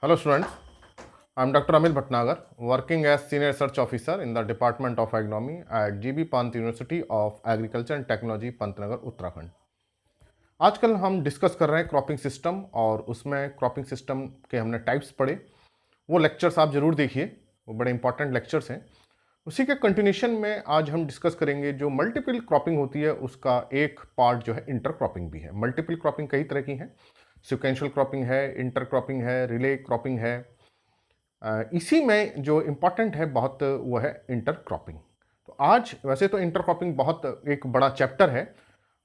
Hello students, I am Dr. Amit Bhatnagar, working as Senior Research Officer in the Department of Agronomy at GB Pant University of Agriculture and Technology, Pantnagar, Uttarakhand. आजकल हम discuss कर रहे हैं cropping system और उसमें cropping system के हमने types पढ़े। वो लेक्चर्स आप ज़रूर देखिए, वो बड़े इंपॉर्टेंट लेक्चर्स हैं। उसी के कंटिन्यूशन में आज हम डिस्कस करेंगे जो मल्टीपल क्रॉपिंग होती है उसका एक पार्ट जो है इंटर क्रॉपिंग भी है। मल्टीपल क्रॉपिंग कई तरह की है, सिक्वेंशियल क्रॉपिंग है, इंटर क्रॉपिंग है, रिले क्रॉपिंग है। इसी में जो इम्पॉर्टेंट है बहुत वो है इंटर क्रॉपिंग। तो आज वैसे तो इंटर क्रॉपिंग बहुत एक बड़ा चैप्टर है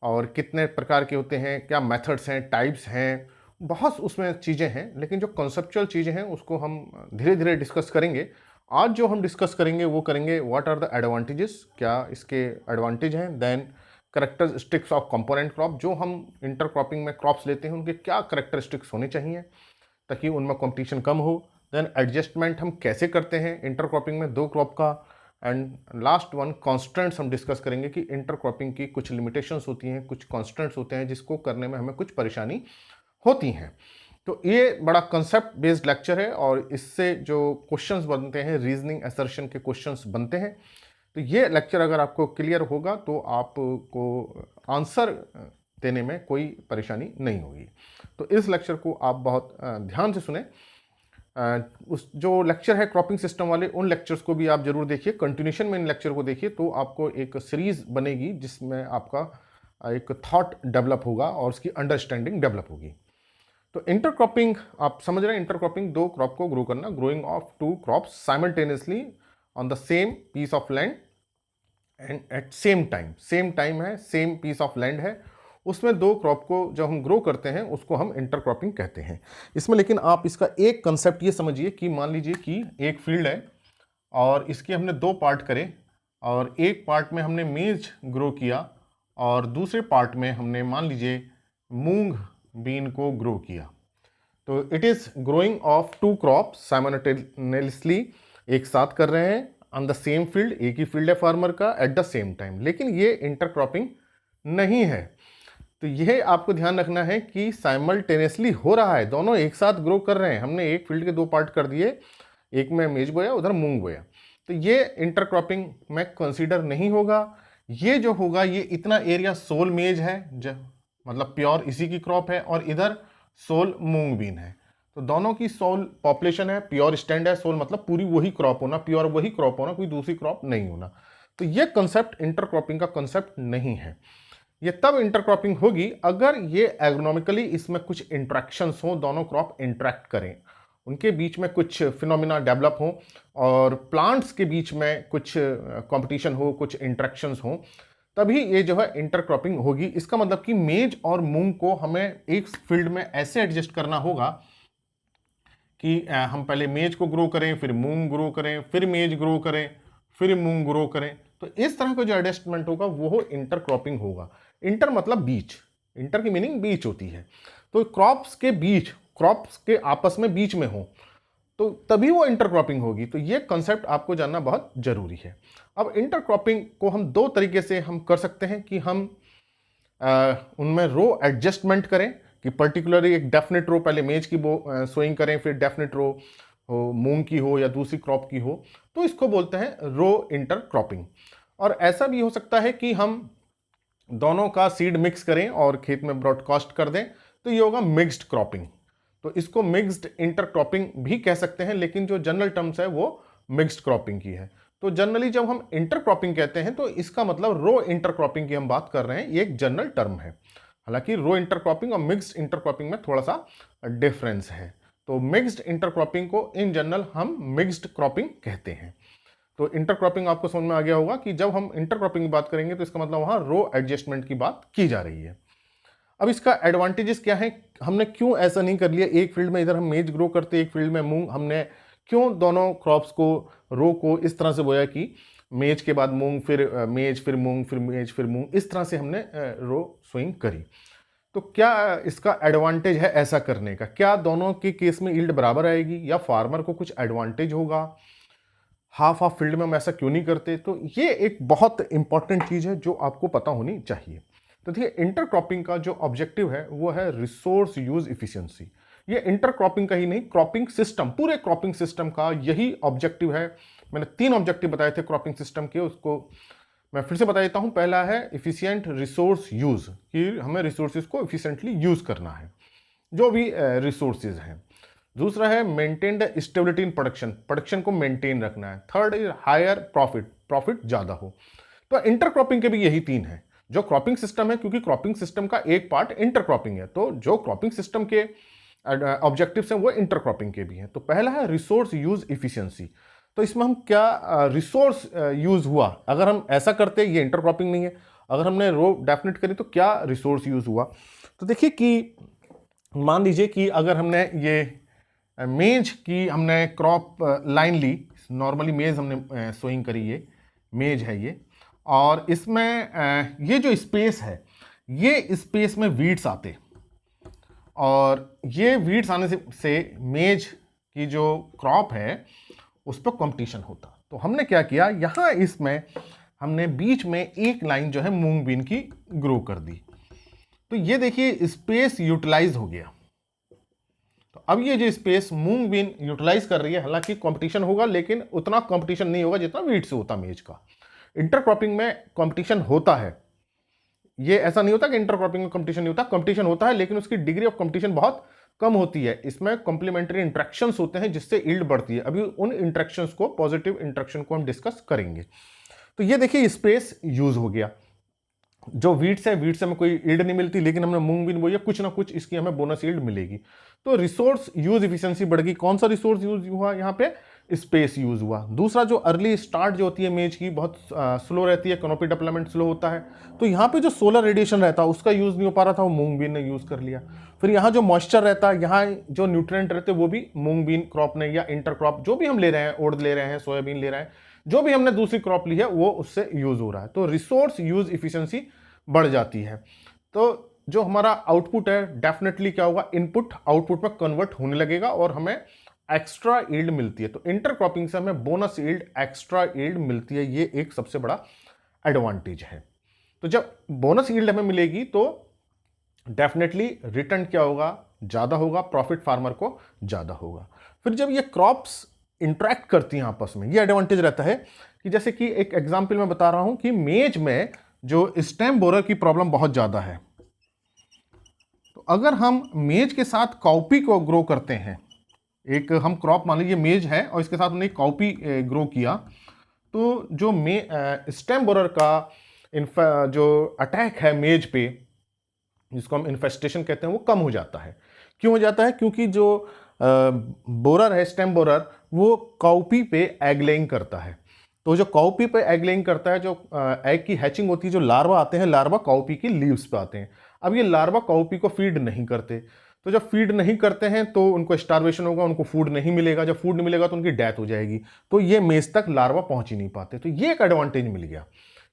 और कितने प्रकार के होते हैं, क्या मेथड्स हैं, टाइप्स हैं, बहुत उसमें चीज़ें हैं, लेकिन जो कॉन्सेप्चुअल चीज़ें हैं उसको हम धीरे धीरे डिस्कस करेंगे। आज जो हम डिस्कस करेंगे वो करेंगे व्हाट आर द एडवांटेजेस, क्या इसके एडवांटेज हैं, then characteristics of component crop. जो हम इंटर क्रॉपिंग में क्रॉप्स लेते हैं उनके क्या करेक्टरिस्टिक्स होने चाहिए ताकि उनमें कंपटीशन कम हो। देन एडजस्टमेंट हम कैसे करते हैं इंटर क्रॉपिंग में दो क्रॉप का। एंड लास्ट वन कॉन्स्टेंट्स हम डिस्कस करेंगे कि इंटर क्रॉपिंग की कुछ लिमिटेशंस होती हैं, कुछ कॉन्स्टेंट्स होते हैं जिसको करने में हमें कुछ परेशानी होती हैं। तो ये बड़ा कंसेप्ट बेस्ड लेक्चर है और इससे जो क्वेश्चंस बनते हैं, रीजनिंग असर्शन के क्वेश्चंस बनते हैं। तो ये लेक्चर अगर आपको क्लियर होगा तो आपको आंसर देने में कोई परेशानी नहीं होगी। तो इस लेक्चर को आप बहुत ध्यान से सुने। उस जो लेक्चर है क्रॉपिंग सिस्टम वाले, उन लेक्चर्स को भी आप जरूर देखिए, कंटिन्यूशन में इन लेक्चर को देखिए तो आपको एक सीरीज बनेगी जिसमें आपका एक थॉट डेवलप होगा और उसकी अंडरस्टैंडिंग डेवलप होगी। तो इंटर क्रॉपिंग आप समझ रहे हैं, इंटर क्रॉपिंग दो क्रॉप को ग्रो करना, growing of two crops simultaneously on the same piece of land and at same time है, सेम पीस ऑफ लैंड है, उसमें दो क्रॉप को जब हम ग्रो करते हैं उसको हम इंटर क्रॉपिंग कहते हैं। इसमें लेकिन आप इसका एक कंसेप्ट ये समझिए कि मान लीजिए कि एक फील्ड है और इसके हमने दो पार्ट करे और एक पार्ट में हमने मेज ग्रो किया और दूसरे पार्ट में हमने मान लीजिए मूंग बीन को ग्रो किया। तो it is growing of two crop simultaneously, एक साथ कर रहे हैं ऑन द सेम फील्ड, एक ही फील्ड है फार्मर का एट द सेम टाइम, लेकिन ये इंटर क्रॉपिंग नहीं है। तो यह आपको ध्यान रखना है कि साइमल्टेनियसली हो रहा है, दोनों एक साथ ग्रो कर रहे हैं। हमने एक फील्ड के दो पार्ट कर दिए, एक में मेज बोया, उधर मूंग बोया, तो ये इंटर क्रॉपिंग में कंसीडर नहीं होगा। ये जो होगा ये इतना एरिया सोल मेज है, मतलब प्योर इसी की क्रॉप है, और इधर सोल मूंग बीन है। तो दोनों की सोल पॉपुलेशन है, प्योर स्टैंड है, सोल मतलब पूरी वही क्रॉप होना, प्योर वही क्रॉप होना, कोई दूसरी क्रॉप नहीं होना। तो ये कंसेप्ट इंटर क्रॉपिंग का कंसेप्ट नहीं है। ये तब इंटरक्रॉपिंग होगी अगर ये एग्रोनॉमिकली इसमें कुछ इंट्रैक्शंस हो, दोनों क्रॉप इंट्रैक्ट करें, उनके बीच में कुछ फिनोमिना डेवलप हो और प्लांट्स के बीच में कुछ कंपटीशन हो, कुछ इंट्रैक्शंस हो, तभी ये जो है इंटरक्रॉपिंग होगी। इसका मतलब कि मेज और मूंग को हमें एक फील्ड में ऐसे एडजस्ट करना होगा कि हम पहले मेज को ग्रो करें, फिर मूंग ग्रो करें, फिर मेज ग्रो करें, फिर मूंग ग्रो करें। तो इस तरह का जो एडजस्टमेंट होगा वो इंटरक्रॉपिंग होगा। इंटर मतलब बीच, इंटर की मीनिंग बीच होती है। तो क्रॉप्स के बीच, क्रॉप्स के आपस में बीच में हो तो तभी वो इंटरक्रॉपिंग होगी। तो ये कंसेप्ट आपको जानना बहुत जरूरी है। अब इंटरक्रॉपिंग को हम दो तरीके से हम कर सकते हैं कि हम उनमें रो एडजस्टमेंट करें कि पर्टिकुलरली एक डेफिनेट रो पहले मेज की सोइंग करें, फिर डेफिनेट रो हो, मूंग की हो या दूसरी क्रॉप की हो, तो इसको बोलते हैं रो इंटरक्रॉपिंग। और ऐसा भी हो सकता है कि हम दोनों का सीड मिक्स करें और खेत में ब्रॉडकास्ट कर दें, तो ये होगा मिक्स्ड क्रॉपिंग। तो इसको मिक्स्ड इंटरक्रॉपिंग भी कह सकते हैं, लेकिन जो जनरल टर्म्स है वो मिक्स्ड क्रॉपिंग की है। तो जनरली जब हम इंटरक्रॉपिंग कहते हैं तो इसका मतलब रो इंटरक्रॉपिंग की हम बात कर रहे हैं, ये एक जनरल टर्म है। हालांकि रो इंटरक्रॉपिंग और मिक्स्ड इंटरक्रॉपिंग में थोड़ा सा डिफरेंस है। तो मिक्स्ड इंटरक्रॉपिंग को इन जनरल हम मिक्स्ड क्रॉपिंग कहते हैं। तो इंटरक्रॉपिंग आपको समझ में आ गया होगा कि जब हम इंटरक्रॉपिंग की बात करेंगे तो इसका मतलब वहां रो एडजस्टमेंट की बात की जा रही है। अब इसका एडवांटेजेस क्या है, हमने क्यों ऐसा नहीं कर लिया, एक फील्ड में इधर हम मेज ग्रो करते, एक फील्ड में मूंग, हमने क्यों दोनों क्रॉप्स को, रो को इस तरह से बोया कि मेज के बाद मूंग, फिर मेज, फिर मूंग, फिर मेज, फिर मूंग, इस तरह से हमने रो स्विंग करी। तो क्या इसका एडवांटेज है ऐसा करने का, क्या दोनों के केस में यील्ड बराबर आएगी या फार्मर को कुछ एडवांटेज होगा, हाफ हाफ फील्ड में हम ऐसा क्यों नहीं करते? तो ये एक बहुत इंपॉर्टेंट चीज़ है जो आपको पता होनी चाहिए। तो देखिए इंटरक्रॉपिंग का जो ऑब्जेक्टिव है वो है रिसोर्स यूज इफिशियंसी, ये इंटर क्रॉपिंग का ही नहीं, क्रॉपिंग सिस्टम, पूरे क्रॉपिंग सिस्टम का यही ऑब्जेक्टिव है। मैंने 3 ऑब्जेक्टिव बताए थे क्रॉपिंग सिस्टम के, उसको मैं फिर से बता देता हूं। पहला है इफिशिएंट रिसोर्स यूज, कि हमें रिसोर्सेज को इफिशिएंटली यूज करना है, जो भी रिसोर्सेज हैं। दूसरा है maintain the stability in production, production को मेंटेन रखना है। Third is higher profit, profit ज़्यादा हो। तो इंटर क्रॉपिंग के भी यही 3 है। जो क्रॉपिंग सिस्टम है, क्योंकि क्रॉपिंग सिस्टम का एक पार्ट इंटर क्रॉपिंग है, तो जो क्रॉपिंग सिस्टम के ऑब्जेक्टिव्स हैं वो इंटर क्रॉपिंग के भी हैं। तो पहला है रिसोर्स यूज इफिशियंसी। तो इसमें हम क्या रिसोर्स यूज हुआ, अगर हम ऐसा करते, ये इंटर क्रॉपिंग नहीं है, अगर हमने रो डेफिनेट करी तो क्या रिसोर्स यूज हुआ। तो देखिए कि मान लीजिए कि अगर हमने ये मेज की हमने क्रॉप लाइन ली, नॉर्मली मेज हमने सोइंग करी, ये मेज है ये, और इसमें ये जो स्पेस है, ये स्पेस में वीड्स आते, और ये वीड्स आने से मेज की जो क्रॉप है उस पर कंपटीशन होता। तो हमने क्या किया, यहाँ इसमें हमने बीच में एक लाइन जो है मूंग बीन की ग्रो कर दी। तो ये देखिए स्पेस यूटिलाइज हो गया। तो अब ये जो स्पेस मूंग बीन यूटिलाइज कर रही है, हालांकि कंपटीशन होगा लेकिन उतना कंपटीशन नहीं होगा जितना वीट से होता मेज का। इंटरक्रॉपिंग में कंपटीशन होता है, ये ऐसा नहीं होता कि इंटरक्रॉपिंग में कंपटीशन नहीं होता, कंपटीशन होता है लेकिन उसकी डिग्री ऑफ कंपटीशन बहुत कम होती है। इसमें कॉम्प्लीमेंट्री इंट्रैक्शंस होते हैं जिससे यील्ड बढ़ती है। अभी उन इंट्रैक्शंस को, पॉजिटिव इंट्रैक्शन को हम डिस्कस करेंगे। तो ये देखिए स्पेस यूज हो गया। जो वीट से हमें कोई यील्ड नहीं मिलती, लेकिन हमने मूंग बीन बोई, कुछ ना कुछ इसकी हमें बोनस यील्ड मिलेगी। तो रिसोर्स यूज इफिशियंसी बढ़ गई। कौन सा रिसोर्स यूज हुआ यहाँ पे, स्पेस यूज हुआ। दूसरा, जो अर्ली स्टार्ट जो होती है मेज की, बहुत स्लो रहती है, कैनोपी डेवलपमेंट स्लो होता है, तो यहाँ पे जो सोलर रेडिएशन रहता है उसका यूज नहीं हो पा रहा था, वो मूंग बीन ने यूज कर लिया। फिर यहाँ जो मॉइस्चर रहता है, यहाँ जो न्यूट्रिएंट रहते हैं, वो भी मूंग बीन क्रॉप ने, या इंटर क्रॉप जो भी हम ले रहे हैं, उड़द ले रहे हैं, सोयाबीन ले रहे हैं, जो भी हमने दूसरी क्रॉप ली है वो उससे यूज हो रहा है। तो रिसोर्स यूज इफिशियंसी बढ़ जाती है। तो जो हमारा आउटपुट है, डेफिनेटली क्या होगा, इनपुट आउटपुट में कन्वर्ट होने लगेगा और हमें एक्स्ट्रा यील्ड मिलती है। तो इंटरक्रॉपिंग से हमें बोनस यील्ड, एक्स्ट्रा यील्ड मिलती है, ये एक सबसे बड़ा एडवांटेज है। तो जब बोनस यील्ड हमें मिलेगी तो डेफिनेटली रिटर्न क्या होगा, ज़्यादा होगा, प्रॉफिट फार्मर को ज़्यादा होगा। फिर जब ये क्रॉप्स इंटरेक्ट करती हैं आपस में, ये एडवांटेज रहता है कि जैसे कि एक एग्जाम्पल मैं बता रहा हूं कि मेज में जो स्टेम बोरर की प्रॉब्लम बहुत ज़्यादा है। तो अगर हम मेज के साथ काउपी को ग्रो करते हैं, एक हम क्रॉप मान लीजिए मेज है और इसके साथ हमने काउपी ग्रो किया, तो जो स्टेम बोरर का जो अटैक है मेज पे, जिसको हम इन्फेस्टेशन कहते हैं, वो कम हो जाता है। क्यों हो जाता है? क्योंकि जो बोरर है, स्टेम बोरर, वो काउपी पे एग लेइंग करता है। तो जो काउपी पे एग लेइंग करता है, जो एग की हैचिंग होती है, जो लार्वा आते हैं, लार्वा काउपी की लीव्स पे आते हैं। अब ये लार्वा काउपी को फीड नहीं करते, तो जब फीड नहीं करते हैं तो उनको स्टार्वेशन होगा, उनको फूड नहीं मिलेगा। जब फूड नहीं मिलेगा तो उनकी डेथ हो जाएगी। तो ये मेज तक लार्वा पहुंच ही नहीं पाते। तो ये एक एडवांटेज मिल गया,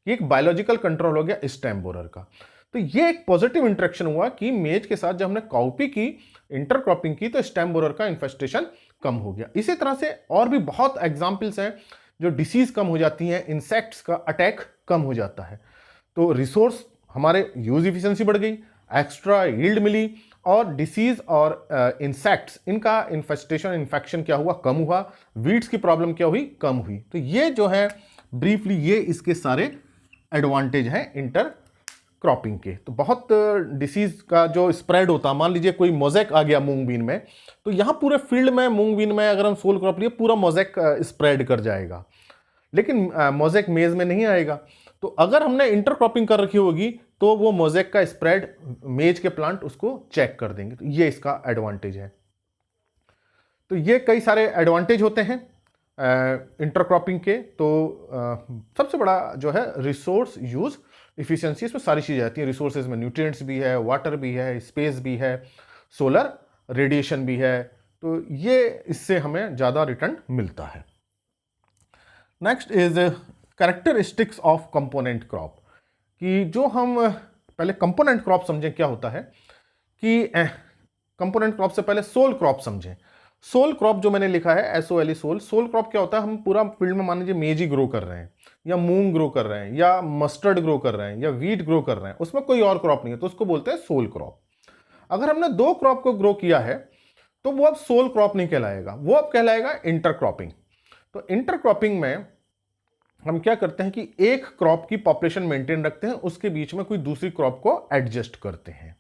ये एक बायोलॉजिकल कंट्रोल हो गया स्टेम बोरर का। तो ये एक पॉजिटिव इंटरेक्शन हुआ कि मेज के साथ जब हमने काउपी की इंटरक्रॉपिंग की तो स्टेम बोरर का इन्फेस्टेशन कम हो गया। इसी तरह से और भी बहुत एग्जाम्पल्स हैं, जो डिसीज कम हो जाती हैं, इंसेक्ट्स का अटैक कम हो जाता है। तो रिसोर्स हमारे यूज इफिशियंसी बढ़ गई, एक्स्ट्रा यील्ड मिली, और डिसीज और इंसेक्ट्स, इनका इन्फेस्टेशन, इन्फेक्शन क्या हुआ, कम हुआ। वीड्स की प्रॉब्लम क्या हुई, कम हुई। तो ये जो है ब्रीफली ये इसके सारे एडवांटेज हैं इंटर क्रॉपिंग के। तो बहुत डिसीज का जो स्प्रेड होता है, मान लीजिए कोई मोज़ेक आ गया मूंग बीन में, तो यहाँ पूरे फील्ड में मूंग बीन में अगर हम सोल क्रॉप लिए, पूरा मोज़ेक स्प्रेड कर जाएगा, लेकिन मोज़ेक मेज में नहीं आएगा। तो अगर हमने इंटर क्रॉपिंग कर रखी होगी तो वो मोज़ेक का स्प्रेड मेज के प्लांट उसको चेक कर देंगे। तो ये इसका एडवांटेज है। तो ये कई सारे एडवांटेज होते हैं इंटरक्रॉपिंग के। तो सबसे बड़ा जो है रिसोर्स यूज इफिशियंसी, इसमें सारी चीज़ें आती हैं। रिसोर्सेज में न्यूट्रिएंट्स भी है, वाटर भी है, स्पेस भी है, सोलर रेडिएशन भी है। तो ये इससे हमें ज़्यादा रिटर्न मिलता है। Next is characteristics of component crop, कि जो हम पहले कंपोनेंट क्रॉप समझें क्या होता है, कि कंपोनेंट क्रॉप से पहले सोल क्रॉप समझें। सोल क्रॉप जो मैंने लिखा है SOLE, सोल क्रॉप क्या होता है, हम पूरा फील्ड में मान लीजिए मेज ही ग्रो कर रहे हैं, या मूंग ग्रो कर रहे हैं, या मस्टर्ड ग्रो कर रहे हैं, या वीट ग्रो कर रहे हैं, उसमें कोई और क्रॉप नहीं है, तो उसको बोलते हैं सोल क्रॉप। अगर हमने 2 क्रॉप को ग्रो किया है तो वो अब सोल क्रॉप नहीं कहलाएगा, वो अब कहलाएगा इंटरक्रॉपिंग। तो इंटरक्रॉपिंग में हम क्या करते हैं कि एक क्रॉप की पॉपुलेशन मेंटेन रखते हैं, उसके बीच में कोई दूसरी क्रॉप को एडजस्ट करते हैं।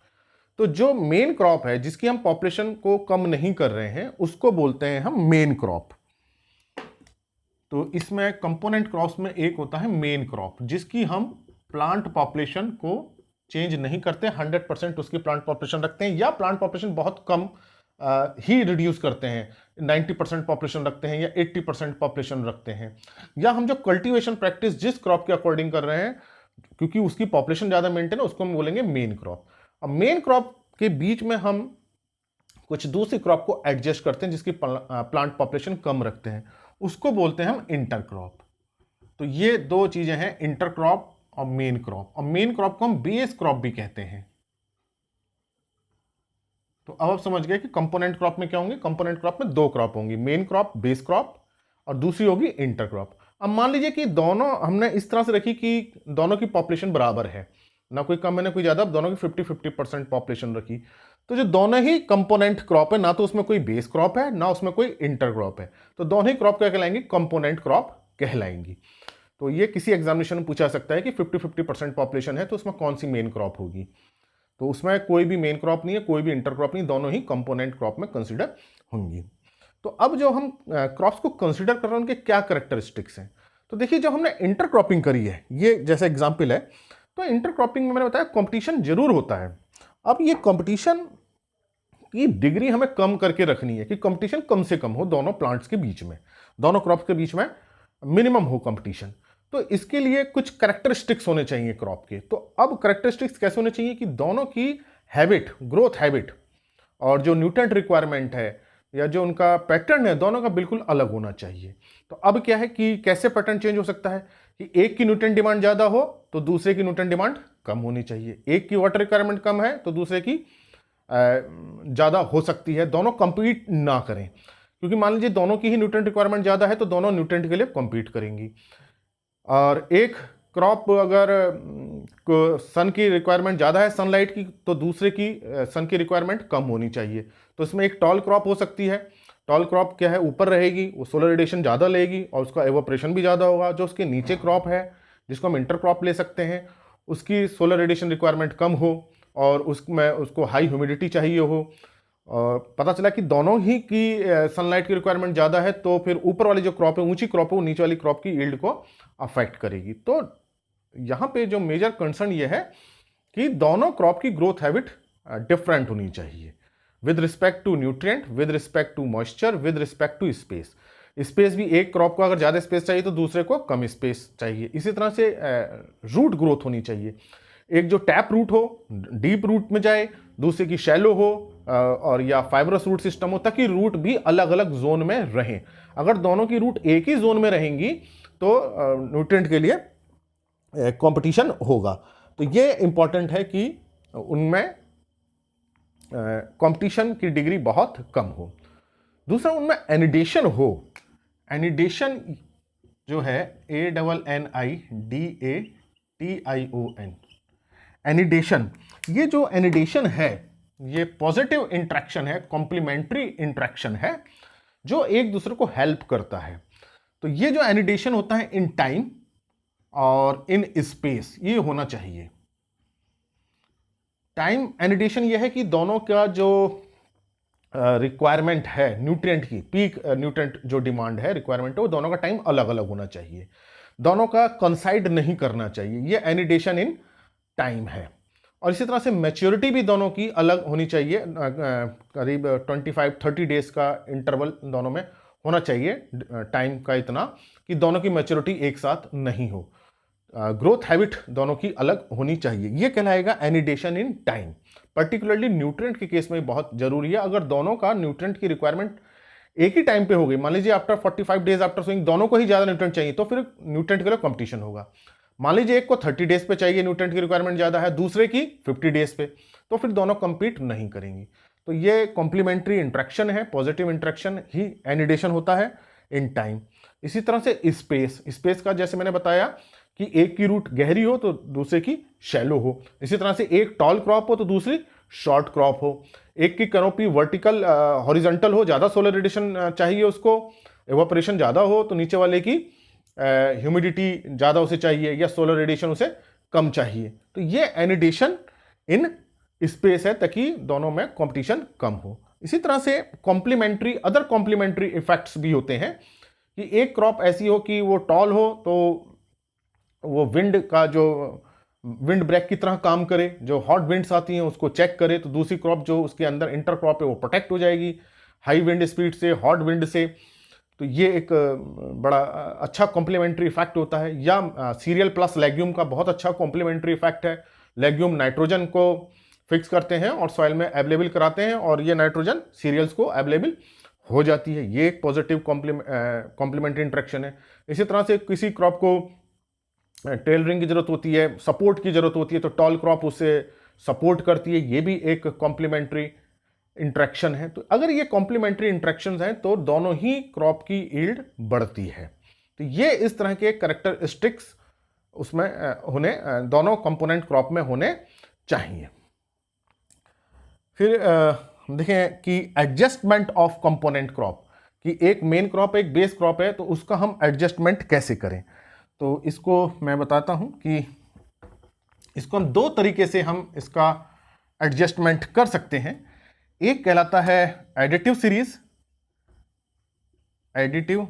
तो जो मेन क्रॉप है जिसकी हम पॉपुलेशन को कम नहीं कर रहे हैं उसको बोलते हैं हम मेन क्रॉप। तो इसमें कंपोनेंट क्रॉप्स में एक होता है मेन क्रॉप, जिसकी हम प्लांट पॉपुलेशन को चेंज नहीं करते, 100% उसकी प्लांट पॉपुलेशन रखते हैं, या प्लांट पॉपुलेशन बहुत कम ही रिड्यूस करते हैं, 90% पॉपुलेशन रखते हैं या 80% पॉपुलेशन रखते हैं, या हम जो कल्टीवेशन प्रैक्टिस जिस क्रॉप के अकॉर्डिंग कर रहे हैं क्योंकि उसकी पॉपुलेशन ज़्यादा मेंटेन है उसको हम बोलेंगे मेन क्रॉप। अब मेन क्रॉप के बीच में हम कुछ दूसरी क्रॉप को एडजस्ट करते हैं जिसकी प्लांट पॉपुलेशन कम रखते हैं, उसको बोलते हैं हम इंटरक्रॉप। तो ये दो चीजें हैं, इंटरक्रॉप और मेन क्रॉप। और मेन क्रॉप को हम बेस क्रॉप भी कहते हैं। तो अब आप समझ गए कि कंपोनेंट क्रॉप में क्या होंगे। कंपोनेंट क्रॉप में दो क्रॉप होंगी, मेन क्रॉप बेस क्रॉप, और दूसरी होगी इंटरक्रॉप। अब मान लीजिए कि दोनों हमने इस तरह से रखी कि दोनों की पॉपुलेशन बराबर है, ना कोई कम है ना कोई ज्यादा, दोनों की 50-50% पॉपुलेशन रखी। तो जो दोनों ही कंपोनेंट क्रॉप है, ना तो उसमें कोई बेस क्रॉप है ना उसमें कोई इंटरक्रॉप है, तो दोनों ही क्रॉप क्या कहलाएंगी, कंपोनेंट क्रॉप कहलाएंगी। तो ये किसी एग्जामिनेशन में पूछा सकता है कि 50-50% पॉपुलेशन है तो उसमें कौन सी मेन क्रॉप होगी। तो उसमें कोई भी मेन क्रॉप नहीं है, कोई भी इंटरक्रॉप नहीं, दोनों ही कंपोनेंट क्रॉप में कंसिडर होंगी। तो अब जो हम क्रॉप्स को कंसिडर कर रहे हैं उनके क्या कैरेक्टरिस्टिक्स हैं। तो देखिए, जब हमने इंटरक्रॉपिंग करी है, ये जैसा एग्जाम्पल है, तो इंटरक्रॉपिंग में मैंने बताया कंपटीशन जरूर होता है। अब ये कंपटीशन की डिग्री हमें कम करके रखनी है कि कंपटीशन कम से कम हो दोनों प्लांट्स के बीच में, दोनों क्रॉप्स के बीच में मिनिमम हो कंपटीशन। तो इसके लिए कुछ कैरेक्टरिस्टिक्स होने चाहिए क्रॉप के। तो अब कैरेक्टरिस्टिक्स कैसे होने चाहिए कि दोनों की हैबिट, ग्रोथ हैबिट और जो न्यूट्रिएंट रिक्वायरमेंट है या जो उनका पैटर्न है, दोनों का बिल्कुल अलग होना चाहिए। तो अब क्या है कि कैसे पैटर्न चेंज हो सकता है कि एक की न्यूट्रिएंट डिमांड ज़्यादा हो तो दूसरे की न्यूट्रिएंट डिमांड कम होनी चाहिए, एक की वाटर रिक्वायरमेंट कम है तो दूसरे की ज़्यादा हो सकती है, दोनों कंपीट ना करें। क्योंकि मान लीजिए दोनों की ही न्यूट्रिएंट रिक्वायरमेंट ज़्यादा है तो दोनों न्यूट्रिएंट के लिए कंपीट करेंगी। और एक क्रॉप अगर सन की रिक्वायरमेंट ज़्यादा है, सनलाइट की, तो दूसरे की सन की रिक्वायरमेंट कम होनी चाहिए। तो इसमें एक टॉल क्रॉप हो सकती है। टॉल क्रॉप क्या है, ऊपर रहेगी, वो सोलर रेडिएशन ज़्यादा लेगी और उसका एवोपरेशन भी ज़्यादा होगा। जो उसके नीचे क्रॉप है जिसको हम इंटर क्रॉप ले सकते हैं, उसकी सोलर रेडिएशन रिक्वायरमेंट कम हो और उसमें उसको हाई ह्यूमिडिटी चाहिए हो। और पता चला कि दोनों ही की सनलाइट की रिक्वायरमेंट ज़्यादा है, तो फिर ऊपर वाली जो क्रॉप है, ऊंची क्रॉप है, वो नीचे वाली क्रॉप की यील्ड को अफेक्ट करेगी। तो यहाँ पे जो मेजर कंसर्न ये है कि दोनों क्रॉप की ग्रोथ हैबिट डिफरेंट होनी चाहिए with respect to nutrient, with respect to moisture, with respect to space. Space भी एक क्रॉप को अगर ज़्यादा स्पेस चाहिए तो दूसरे को कम स्पेस चाहिए। इसी तरह से रूट ग्रोथ होनी चाहिए, एक जो टैप रूट हो, डीप रूट में जाए, दूसरे की शैलो हो और या फाइब्रस रूट सिस्टम हो, ताकि रूट भी अलग अलग जोन में रहें। अगर दोनों की रूट एक ही जोन में रहेंगी तो न्यूट्रिएंट के लिए कंपटीशन होगा। तो ये इंपॉर्टेंट है कि उनमें कंपटीशन की डिग्री बहुत कम हो। दूसरा, उनमें एनिडेशन हो। एनिडेशन जो है ANNIDATION, एनिडेशन, ये जो एनिडेशन है ये पॉजिटिव इंट्रैक्शन है, कॉम्प्लीमेंट्री इंट्रैक्शन है जो एक दूसरे को हेल्प करता है। तो ये जो एनिडेशन होता है इन टाइम और इन स्पेस, ये होना चाहिए। टाइम एनिडेशन ये है कि दोनों का जो रिक्वायरमेंट है न्यूट्रिएंट की, पीक न्यूट्रिएंट जो डिमांड है, रिक्वायरमेंट है, वो दोनों का टाइम अलग अलग होना चाहिए, दोनों का कंसाइड नहीं करना चाहिए। ये एनिडेशन इन टाइम है। और इसी तरह से मैच्योरिटी भी दोनों की अलग होनी चाहिए, करीब 25-30 डेज का इंटरवल दोनों में होना चाहिए टाइम का, इतना कि दोनों की मैच्योरिटी एक साथ नहीं हो। ग्रोथ हैबिट दोनों की अलग होनी चाहिए। ये कहलाएगा एनिडेशन इन टाइम। पर्टिकुलरली न्यूट्रिएंट के केस में बहुत जरूरी है। अगर दोनों का न्यूट्रिएंट की रिक्वायरमेंट एक ही टाइम पे हो गई, मान लीजिए आफ्टर 45 डेज आफ्टर सोइंग दोनों को ही ज़्यादा न्यूट्रिएंट चाहिए, तो फिर न्यूट्रिएंट के लिए कॉम्पिटिशन होगा। मान लीजिए एक को 30 डेज पे चाहिए, न्यूट्रिएंट की रिक्वायरमेंट ज़्यादा है, दूसरे की 50 डेज पे, तो फिर दोनों कंपीट नहीं करेंगी। तो ये कॉम्प्लीमेंट्री इंट्रैक्शन है, पॉजिटिव इंट्रैक्शन ही एनिडेशन होता है इन टाइम। इसी तरह से स्पेस का जैसे मैंने बताया कि एक की रूट गहरी हो तो दूसरे की शैलो हो। इसी तरह से एक टॉल क्रॉप हो तो दूसरी शॉर्ट क्रॉप हो, एक की कैनोपी वर्टिकल हॉरिजॉन्टल हो, ज़्यादा सोलर रेडिएशन चाहिए उसको, एवापोरेशन ज़्यादा हो, तो नीचे वाले की ह्यूमिडिटी ज़्यादा उसे चाहिए या सोलर रेडिएशन उसे कम चाहिए। तो ये एनिडेशन इन स्पेस है ताकि दोनों में कंपटीशन कम हो। इसी तरह से कॉम्प्लीमेंट्री अदर कॉम्प्लीमेंट्री इफेक्ट्स भी होते हैं कि एक क्रॉप ऐसी हो कि वो टॉल हो तो वो विंड का जो विंड ब्रेक की तरह काम करे, जो हॉट विंड्स आती हैं उसको चेक करे, तो दूसरी क्रॉप जो उसके अंदर इंटर क्रॉप है वो प्रोटेक्ट हो जाएगी हाई विंड स्पीड से, हॉट विंड से। तो ये एक बड़ा अच्छा कॉम्प्लीमेंट्री इफेक्ट होता है। या सीरियल प्लस लेग्यूम का बहुत अच्छा कॉम्प्लीमेंट्री इफेक्ट है। लेग्यूम नाइट्रोजन को फिक्स करते हैं और सॉइल में अवेलेबल कराते हैं और ये नाइट्रोजन सीरियल्स को अवेलेबल हो जाती है। ये एक पॉजिटिव कॉम्प्लीमेंट्री इंटरेक्शन है। इसी तरह से किसी क्रॉप को टेलरिंग की जरूरत होती है, सपोर्ट की जरूरत होती है, तो टॉल क्रॉप उससे सपोर्ट करती है, ये भी एक कॉम्प्लीमेंट्री इंट्रैक्शन है। तो अगर ये कॉम्प्लीमेंट्री इंट्रैक्शंस हैं तो दोनों ही क्रॉप की यील्ड बढ़ती है। तो ये इस तरह के कैरेक्टरिस्टिक्स उसमें होने दोनों कंपोनेंट क्रॉप में होने चाहिए। फिर देखें कि एडजस्टमेंट ऑफ कंपोनेंट क्रॉप, कि एक मेन क्रॉप एक बेस क्रॉप है तो उसका हम एडजस्टमेंट कैसे करें। तो इसको मैं बताता हूं कि इसको हम दो तरीके से हम इसका एडजस्टमेंट कर सकते हैं। एक कहलाता है एडिटिव सीरीज, एडिटिव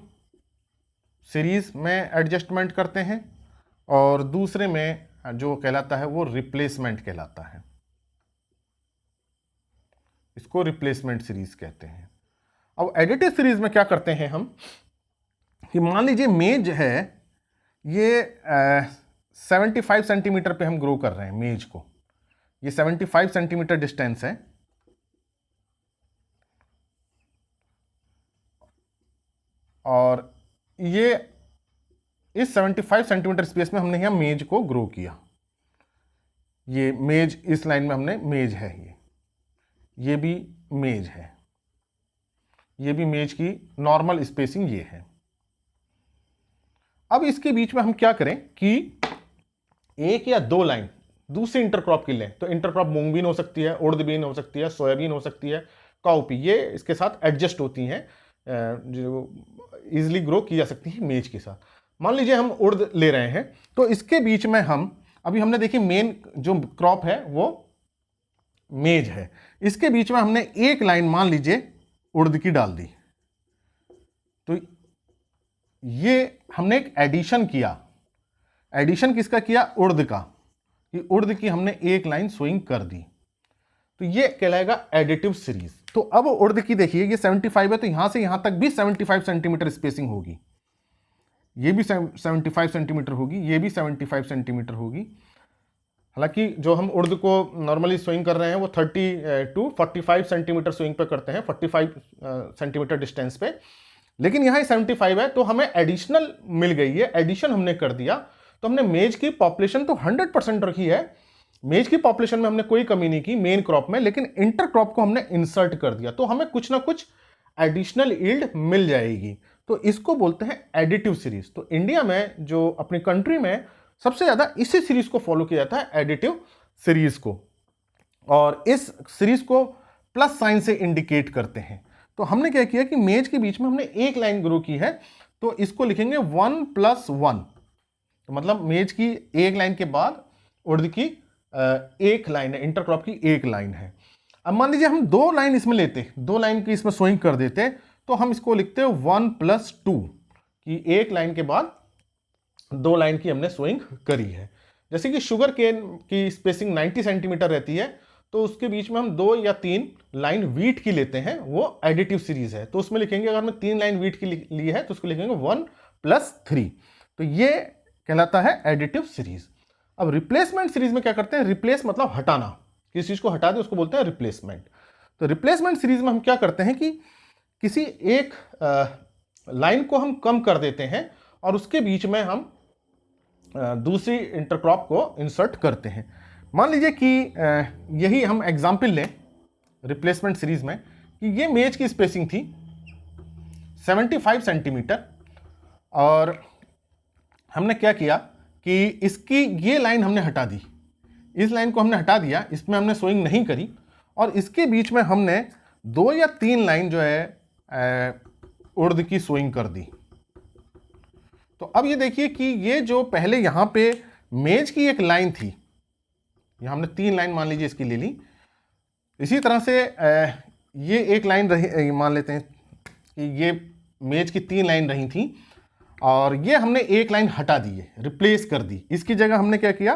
सीरीज में एडजस्टमेंट करते हैं, और दूसरे में जो कहलाता है वो रिप्लेसमेंट कहलाता है, इसको रिप्लेसमेंट सीरीज कहते हैं। अब एडिटिव सीरीज में क्या करते हैं हम कि मान लीजिए मेज है, ये 75 सेंटीमीटर पे हम ग्रो कर रहे हैं मेज को, ये 75 सेंटीमीटर डिस्टेंस है, और ये इस 75 सेंटीमीटर स्पेस में हमने यहां मेज को ग्रो किया। ये मेज इस लाइन में हमने मेज है, ये भी मेज है, ये भी मेज की नॉर्मल स्पेसिंग ये है। अब इसके बीच में हम क्या करें कि एक या दो लाइन दूसरी इंटरक्रॉप की लें। तो इंटरक्रॉप मूंगबीन हो सकती है, उड़द बीन हो सकती है, सोयाबीन हो सकती है, काउपी, ये इसके साथ एडजस्ट होती हैं, जो इजिली ग्रो की जा सकती है मेज के साथ। मान लीजिए हम उड़द ले रहे हैं, तो इसके बीच में हम अभी हमने देखी मेन जो क्रॉप है वो मेज है, इसके बीच में हमने एक लाइन मान लीजिए उड़द की डाल दी। तो ये हमने एक एडिशन किया। एडिशन किसका किया? उड़द का, कि उड़द की हमने एक लाइन सोइंग कर दी, तो ये कहलाएगा एडिटिव सीरीज। तो अब उड़द की देखिए ये 75 है, तो यहां से यहां तक भी 75 सेंटीमीटर स्पेसिंग होगी, ये भी 75 सेंटीमीटर होगी, ये भी 75 सेंटीमीटर होगी। हालांकि जो हम उड़द को नॉर्मली स्विंग कर रहे हैं वो 30 to 45 सेंटीमीटर स्विंग पे करते हैं, 45 सेंटीमीटर डिस्टेंस पे, लेकिन यहाँ 75 है तो हमें एडिशनल मिल गई है, एडिशन हमने कर दिया। तो हमने मेज की पॉपुलेशन तो 100% रखी है, मेज की पॉपुलेशन में हमने कोई कमी नहीं की मेन क्रॉप में, लेकिन इंटर क्रॉप को हमने इंसर्ट कर दिया, तो हमें कुछ ना कुछ एडिशनल यील्ड मिल जाएगी। तो इसको बोलते हैं एडिटिव सीरीज। तो इंडिया में जो अपनी कंट्री में सबसे ज्यादा इसी सीरीज को फॉलो किया जाता है, एडिटिव सीरीज को, और इस सीरीज को प्लस साइन से इंडिकेट करते हैं। तो हमने क्या किया कि मेज के बीच में हमने एक लाइन ग्रो की है, तो इसको लिखेंगे 1+1। तो मतलब मेज की एक लाइन के बाद उड़द की एक लाइन है, इंटरक्रॉप की एक लाइन है। अब मान लीजिए हम दो लाइन इसमें लेते, दो लाइन की इसमें सोइंग कर देते, तो हम इसको लिखते हैं 1+2, कि एक लाइन के बाद दो लाइन की हमने सोइंग करी है। जैसे कि शुगर केन की स्पेसिंग 90 सेंटीमीटर रहती है, तो उसके बीच में हम 2 या 3 लाइन वीट की लेते हैं, वो एडिटिव सीरीज है। तो उसमें लिखेंगे, अगर हमने 3 लाइन वीट की ली है तो उसको लिखेंगे 1+3, तो ये कहलाता है एडिटिव सीरीज। अब रिप्लेसमेंट सीरीज में क्या करते हैं? रिप्लेस मतलब हटाना, किसी चीज को हटा दे उसको बोलते हैं रिप्लेसमेंट। तो रिप्लेसमेंट सीरीज में हम क्या करते हैं कि किसी एक लाइन को हम कम कर देते हैं और उसके बीच में हम दूसरी इंटरक्रॉप को इंसर्ट करते हैं। मान लीजिए कि यही हम एग्जाम्पल लें रिप्लेसमेंट सीरीज में, कि ये मेज की स्पेसिंग थी 75 सेंटीमीटर, और हमने क्या किया कि इसकी ये लाइन हमने हटा दी, इस लाइन को हमने हटा दिया, इसमें हमने सोइंग नहीं करी, और इसके बीच में हमने 2 या 3 लाइन जो है उर्द की सोइंग कर दी। तो अब ये देखिए कि ये जो पहले यहां पे मेज की एक लाइन थी, यहां हमने 3 लाइन मान लीजिए इसकी ले ली। इसी तरह से ये एक लाइन रही, मान लेते हैं कि ये मेज की 3 लाइन रही थी और ये हमने एक लाइन हटा दी है, रिप्लेस कर दी। इसकी जगह हमने क्या किया,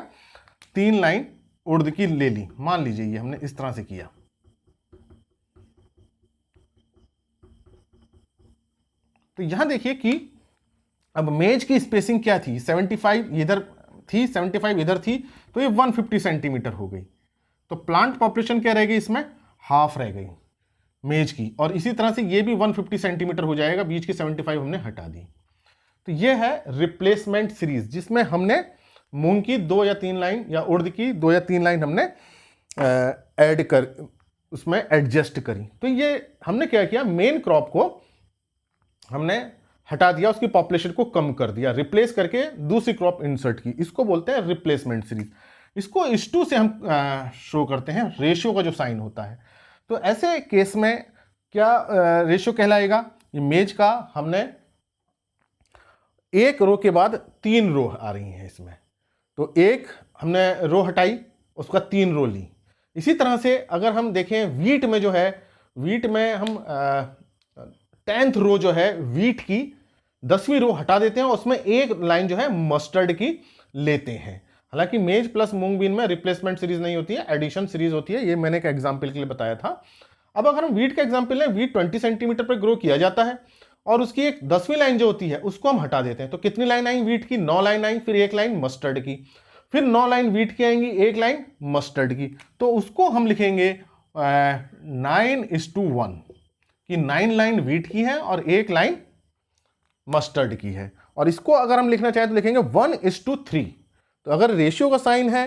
3 लाइन उर्द की ले ली। मान लीजिए ये हमने इस तरह से किया। तो यहां देखिए कि अब मेज की स्पेसिंग क्या थी, 75 इधर थी, 75 इधर थी, तो ये 150 सेंटीमीटर हो गई। तो प्लांट पॉपुलेशन क्या रह गई, इसमें हाफ रह गई मेज की। और इसी तरह से ये भी 150 सेंटीमीटर हो जाएगा, बीच की 75 हमने हटा दी। तो ये है रिप्लेसमेंट सीरीज, जिसमें हमने मूंग की 2 या 3 लाइन या उर्द की 2 या 3 लाइन हमने ऐड कर उसमें एडजस्ट करी। तो ये हमने क्या किया, मेन क्रॉप को हमने हटा दिया, उसकी पॉपुलेशन को कम कर दिया, रिप्लेस करके दूसरी क्रॉप इंसर्ट की। इसको बोलते हैं रिप्लेसमेंट सीरीज। इसको इस2 से हम शो करते हैं, रेशियो का जो साइन होता है। तो ऐसे केस में क्या रेशियो कहलाएगा, ये मेज का हमने एक रो के बाद 3 रो आ रही हैं इसमें, तो एक हमने रो हटाई, उसका 3 रो ली। इसी तरह से अगर हम देखें वीट में जो है, वीट में हम 10th रो जो है वीट की 10वीं रो हटा देते हैं और उसमें एक लाइन जो है मस्टर्ड की लेते हैं। हालांकि मेज प्लस मूंग बीन में रिप्लेसमेंट सीरीज नहीं होती है, एडिशन सीरीज होती है। ये मैंने एक एग्जाम्पल के लिए बताया था। अब अगर हम वीट का एग्जाम्पल लें, वीट 20 सेंटीमीटर पर ग्रो किया जाता है और उसकी एक 10वीं लाइन जो होती है उसको हम हटा देते हैं। तो कितनी लाइन आई वीट की, 9 लाइन आई, फिर एक लाइन मस्टर्ड की, फिर 9 लाइन वीट की आएंगी, एक लाइन मस्टर्ड की। तो उसको हम लिखेंगे 9:1 कि 9 लाइन वीट की है और एक लाइन मस्टर्ड की है। और इसको अगर हम लिखना चाहें तो लिखेंगे 1:3। तो अगर रेशियो का साइन है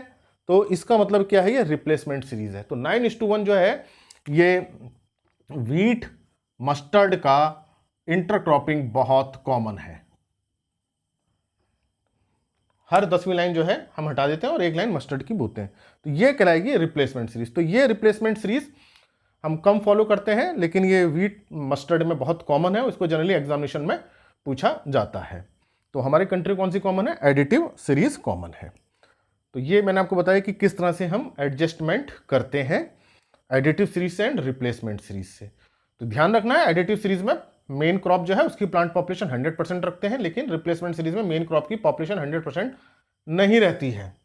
तो इसका मतलब क्या है, ये रिप्लेसमेंट सीरीज है। तो 9:1 जो है ये वीट मस्टर्ड का इंटरक्रॉपिंग बहुत कॉमन है। हर 10वीं लाइन जो है हम हटा देते हैं और एक लाइन मस्टर्ड की बोते हैं, तो ये कहलाएगी रिप्लेसमेंट सीरीज। तो ये रिप्लेसमेंट सीरीज हम कम फॉलो करते हैं, लेकिन ये वीट मस्टर्ड में बहुत कॉमन है, उसको जनरली एग्जामिनेशन में पूछा जाता है। तो हमारी कंट्री कौन सी कॉमन है, एडिटिव सीरीज कॉमन है। तो ये मैंने आपको बताया कि किस तरह से हम एडजस्टमेंट करते हैं एडिटिव सीरीज से एंड रिप्लेसमेंट सीरीज से। तो ध्यान रखना है, एडिटिव सीरीज में मेन क्रॉप जो है उसकी प्लांट पॉपुलेशन 100% रखते हैं, लेकिन रिप्लेसमेंट सीरीज में मेन क्रॉप की पॉपुलेशन 100% नहीं रहती है,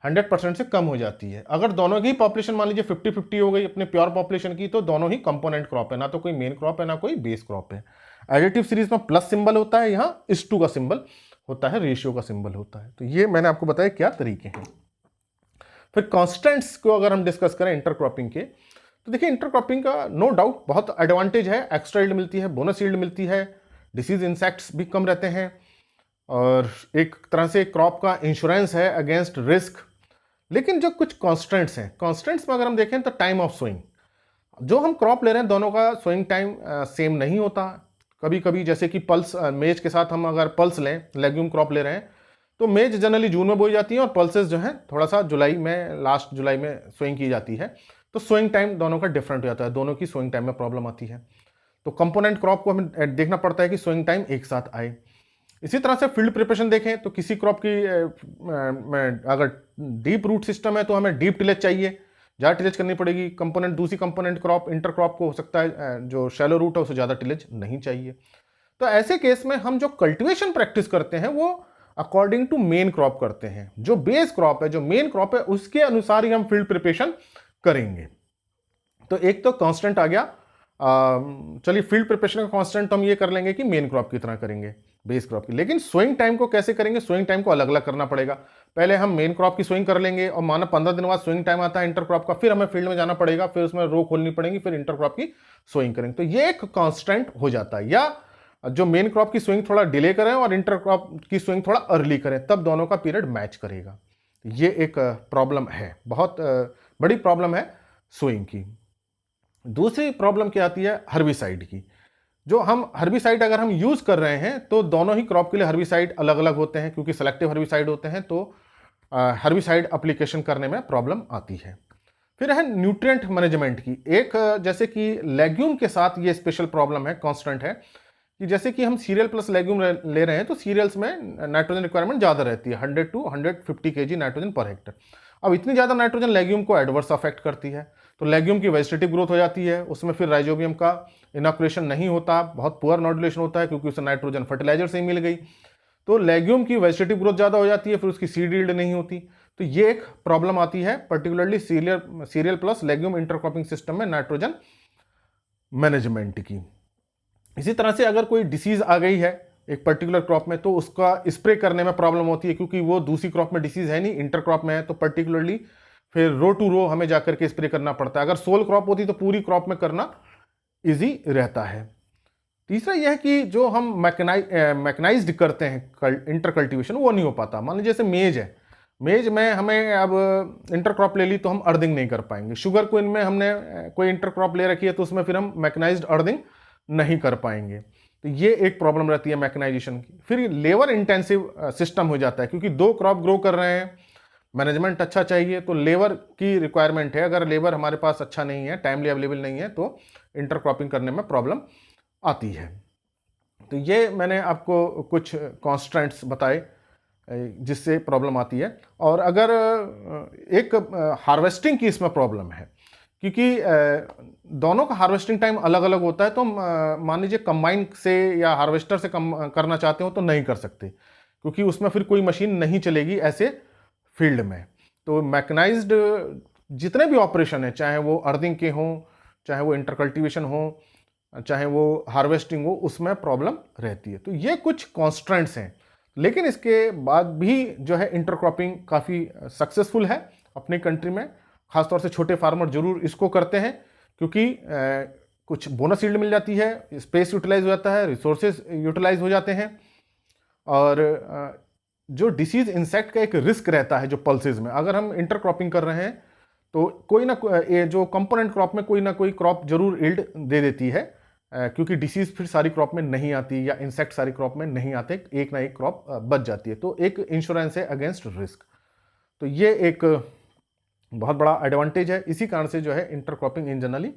100% से कम हो जाती है। अगर दोनों की पॉपुलेशन मान लीजिए 50-50 हो गई अपने प्योर पॉपुलेशन की, तो दोनों ही कंपोनेंट क्रॉप है, ना तो कोई मेन क्रॉप है ना कोई बेस क्रॉप है। एडिटिव सीरीज में प्लस सिंबल होता है, यहाँ इस2 का सिंबल होता है, रेशियो का सिंबल होता है। तो ये मैंने आपको बताया क्या तरीके हैं। फिर कॉन्स्टेंट्स को अगर हम डिस्कस करें इंटरक्रॉपिंग के, तो देखिए इंटरक्रॉपिंग का नो डाउट बहुत एडवांटेज है, एक्स्ट्रा यील्ड मिलती है, बोनस यील्ड मिलती है, डिसीज इंसेक्ट्स भी कम रहते हैं और एक तरह से क्रॉप का इंश्योरेंस है अगेंस्ट रिस्क। लेकिन जो कुछ कॉन्स्टेंट्स हैं, कॉन्स्टेंट्स में अगर हम देखें तो टाइम ऑफ सोइंग, जो हम क्रॉप ले रहे हैं दोनों का सोइंग टाइम सेम नहीं होता। कभी कभी जैसे कि पल्स मेज के साथ हम अगर पल्स लें, लेग्यूम क्रॉप ले रहे हैं, तो मेज जनरली जून में बोई जाती है और पल्सेस जो है थोड़ा सा जुलाई में, लास्ट जुलाई में सोइंग की जाती है। तो सोइंग टाइम दोनों का डिफरेंट हो जाता है, दोनों की सोइंग टाइम में प्रॉब्लम आती है। तो कंपोनेंट क्रॉप को हमें देखना पड़ता है कि सोइंग टाइम एक साथ आए। इसी तरह से फील्ड प्रिपरेशन देखें तो किसी क्रॉप की अगर डीप रूट सिस्टम है तो हमें डीप टिलेज चाहिए, ज़्यादा टिलेज करनी पड़ेगी। कंपोनेंट दूसरी कंपोनेंट क्रॉप इंटर क्रॉप को हो सकता है जो शैलो रूट है उसे ज़्यादा टिलेज नहीं चाहिए। तो ऐसे केस में हम जो कल्टिवेशन प्रैक्टिस करते हैं वो अकॉर्डिंग टू मेन क्रॉप करते हैं। जो बेस क्रॉप है, जो मेन क्रॉप है, उसके अनुसार ही हम फील्ड प्रिपरेशन करेंगे। तो एक तो कांस्टेंट आ गया, चलिए फील्ड प्रिपरेशन का कांस्टेंट तो हम ये कर लेंगे कि मेन क्रॉप की तरह करेंगे, बेस क्रॉप की। लेकिन सोइंग टाइम को कैसे करेंगे, सोइंग टाइम को अलग अलग करना पड़ेगा। पहले हम मेन क्रॉप की सोइंग कर लेंगे और माना 15 दिन बाद सोइंग टाइम आता है इंटर क्रॉप का, फिर हमें फील्ड में जाना पड़ेगा, फिर उसमें रो खोलनी पड़ेगी, फिर इंटर क्रॉप की सोइंग करेंगे। तो ये एक कांस्टेंट हो जाता है। या जो मेन क्रॉप की सोइंग थोड़ा डिले करें और इंटर क्रॉप की सोइंग थोड़ा अर्ली करें, तब दोनों का पीरियड मैच करेगा। ये एक प्रॉब्लम है, बहुत बड़ी प्रॉब्लम है सोइंग की। दूसरी प्रॉब्लम क्या आती है, हर्बिसाइड की। जो हम हर्बिसाइड अगर हम यूज कर रहे हैं तो दोनों ही क्रॉप के लिए हर्बिसाइड अलग अलग होते हैं, क्योंकि सेलेक्टिव हर्बिसाइड होते हैं, तो हर्बिसाइड एप्लीकेशन करने में प्रॉब्लम आती है। फिर है न्यूट्रिएंट मैनेजमेंट की। एक जैसे कि लेग्यूम के साथ ये स्पेशल प्रॉब्लम है, कांस्टेंट है कि जैसे कि हम सीरियल प्लस लेग्यूम ले रहे हैं तो सीरियल्स में नाइट्रोजन रिक्वायरमेंट ज़्यादा रहती है, 100 to 150 kg nitrogen per hectare. अब इतनी ज़्यादा नाइट्रोजन लेग्यूम को एडवर्स अफेक्ट करती है, तो लेग्यूम की वेजिटेटिव ग्रोथ हो जाती है, उसमें फिर राइजोबियम का इनॉकुलेशन नहीं होता, बहुत पुअर नॉड्यूलेशन होता है क्योंकि उसे नाइट्रोजन फर्टिलाइजर से ही मिल गई। तो लेग्यूम की वेजिटेटिव ग्रोथ ज़्यादा हो जाती है, फिर उसकी सीड यील्ड नहीं होती। तो ये एक प्रॉब्लम आती है particularly serial plus legume intercropping system में नाइट्रोजन मैनेजमेंट की। इसी तरह से अगर कोई डिसीज आ गई है एक पर्टिकुलर क्रॉप में तो उसका स्प्रे करने में प्रॉब्लम होती है, क्योंकि वो दूसरी क्रॉप में डिसीज है नहीं, इंटर क्रॉप में है, तो पर्टिकुलरली फिर रो टू रो हमें जाकर के स्प्रे करना पड़ता है। अगर सोल क्रॉप होती तो पूरी क्रॉप में करना इजी रहता है। तीसरा यह है कि जो हम मैकेनाइज्ड करते हैं इंटर कल्टीवेशन, वो नहीं हो पाता। मान लीजिए जैसे मेज है, मेज में हमें अब इंटर क्रॉप ले ली तो हम अर्दिंग नहीं कर पाएंगे। शुगर क्विन में हमने कोई इंटर क्रॉप ले रखी है तो उसमें फिर हम मैकेनाइज्ड अर्दिंग नहीं कर पाएंगे। तो ये एक प्रॉब्लम रहती है मैकेनाइजेशन की। फिर लेबर इंटेंसिव सिस्टम हो जाता है, क्योंकि 2 क्रॉप ग्रो कर रहे हैं, मैनेजमेंट अच्छा चाहिए, तो लेबर की रिक्वायरमेंट है। अगर लेबर हमारे पास अच्छा नहीं है, टाइमली अवेलेबल नहीं है, तो इंटरक्रॉपिंग करने में प्रॉब्लम आती है। तो ये मैंने आपको कुछ कॉन्स्टेंट्स बताए जिससे प्रॉब्लम आती है। और अगर एक हार्वेस्टिंग की इसमें प्रॉब्लम है, क्योंकि दोनों का हार्वेस्टिंग टाइम अलग अलग होता है, तो मान लीजिए कंबाइन से या हार्वेस्टर से करना चाहते हो तो नहीं कर सकते, क्योंकि उसमें फिर कोई मशीन नहीं चलेगी ऐसे फील्ड में। तो मैकेनाइज्ड जितने भी ऑपरेशन है, चाहे वो अर्दिंग के हों, चाहे वो इंटरकल्टिवेशन हो, चाहे वो हार्वेस्टिंग हो, उसमें प्रॉब्लम रहती है। तो ये कुछ कॉन्स्टेंट्स हैं, लेकिन इसके बाद भी जो है इंटरक्रॉपिंग काफ़ी सक्सेसफुल है अपनी कंट्री में। खासतौर से छोटे फार्मर जरूर इसको करते हैं, क्योंकि कुछ बोनस यील्ड मिल जाती है, स्पेस यूटिलाइज हो जाता है, रिसोर्सेज यूटिलाइज हो जाते हैं, और जो डिसीज इंसेक्ट का एक रिस्क रहता है जो पल्सेज में, अगर हम इंटरक्रॉपिंग कर रहे हैं तो कोई ना कोई जो कंपोनेंट क्रॉप में कोई ना कोई क्रॉप जरूर यील्ड दे देती है, क्योंकि डिसीज फिर सारी क्रॉप में नहीं आती या इंसेक्ट सारी क्रॉप में नहीं आते, एक ना एक क्रॉप बच जाती है। तो एक इंश्योरेंस है अगेंस्ट रिस्क। तो ये एक बहुत बड़ा एडवांटेज है। इसी कारण से जो है इंटरक्रॉपिंग इन जनरली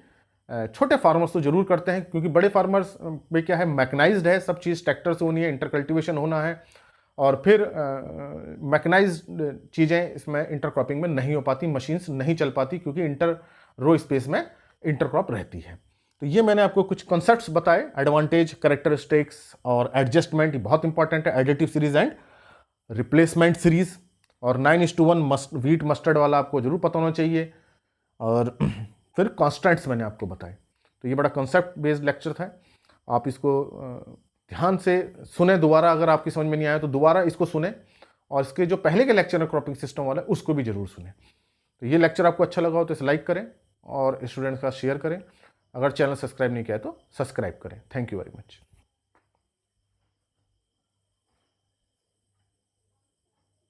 छोटे फार्मर्स तो जरूर करते हैं, क्योंकि बड़े फार्मर्स में क्या है, मैकेनाइज्ड है, सब चीज़ ट्रैक्टर से होनी है, इंटरकल्टिवेशन होना है, और फिर मैकेनाइज्ड चीज़ें इसमें इंटरक्रॉपिंग में नहीं हो पाती, मशीन्स नहीं चल पाती, क्योंकि इंटर रो स्पेस में इंटरक्रॉप रहती है। तो ये मैंने आपको कुछ कॉन्सेप्ट्स बताए, एडवांटेज, कैरेक्टरिस्टिक्स और एडजस्टमेंट, बहुत इंपॉर्टेंट है, additive series and replacement series. और 9:1 व्हीट मस्टर्ड वाला आपको जरूर पता होना चाहिए। और फिर कॉन्स्टेंट्स मैंने आपको बताए। तो ये बड़ा कॉन्सेप्ट बेस्ड लेक्चर था, आप इसको ध्यान से सुने। दोबारा अगर आपकी समझ में नहीं आया तो दोबारा इसको सुने, और इसके जो पहले के लेक्चर है क्रॉपिंग सिस्टम वाला, उसको भी जरूर सुने। तो ये लेक्चर आपको अच्छा लगा हो तो इसे लाइक करें और स्टूडेंट्स का शेयर करें। अगर चैनल सब्सक्राइब नहीं किया है तो सब्सक्राइब करें। Thank you very much.